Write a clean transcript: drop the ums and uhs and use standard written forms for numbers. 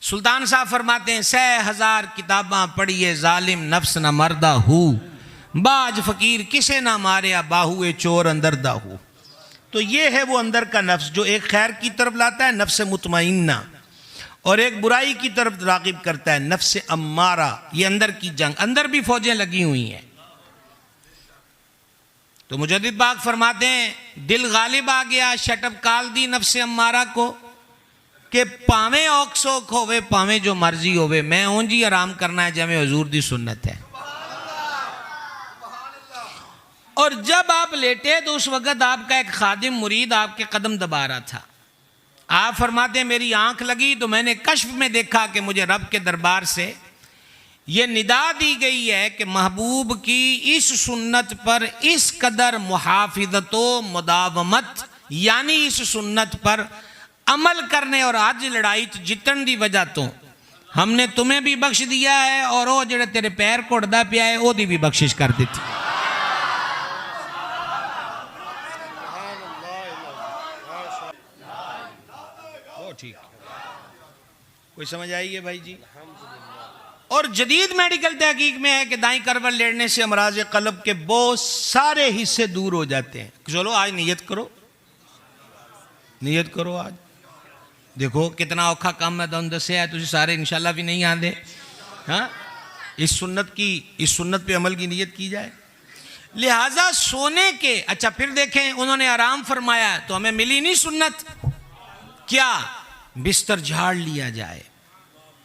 सुल्तान साहब फरमाते हैं 100,000 किताबां पढ़िए जालिम नफ्स न मरदा हु, बाज फकीर किसे ना मारे बाहुए चोर अंदर दाहू। तो ये है वो अंदर का नफ्स जो एक खैर की तरफ लाता है, नफ्स मुतमइन्ना, और एक बुराई की तरफ रागिब करता है, नफ्स अम्मारा। ये अंदर की जंग, अंदर भी फौजें लगी हुई हैं। तो मुजद्दिद बाग फरमाते हैं दिल गालिब आ गया, शटअप काल दी नफ्स अम्मारा को, कि पावे औकसोक होवे पावे जो मर्जी होवे, मैं ऊंज ही आराम करना है जमे हुजूर दी सुन्नत है। और जब आप लेटे तो उस वक्त आपका एक खादिम मुरीद आपके कदम दबा रहा था। आप फरमाते हैं मेरी आंख लगी तो मैंने कश्फ में देखा कि मुझे रब के दरबार से ये निदा दी गई है कि महबूब की इस सुन्नत पर इस कदर मुहाफिजतो मुदावमत, यानी इस सुन्नत पर अमल करने और आज लड़ाई जितन दी वजह तो हमने तुम्हें भी बख्श दिया है और वो जेड़े तेरे पैर घुटदा पिया है ओदी भी बख्शिश कर दी थी। ठीक, कोई समझ आई है भाई जी। और जदीद मेडिकल तहकीक में है कि दाई करवल लेने से अमराज कल्ब के बहुत सारे हिस्से दूर हो जाते हैं। चलो आज नियत करो, नियत करो आज। देखो कितना औखा काम है तुम दसे है, तुझे सारे इंशाल्लाह भी नहीं आते। हाँ, इस सुन्नत पे अमल की नियत की जाए। लिहाजा सोने के, अच्छा फिर देखें उन्होंने आराम फरमाया तो हमें मिली नहीं सुन्नत, क्या बिस्तर झाड़ लिया जाए,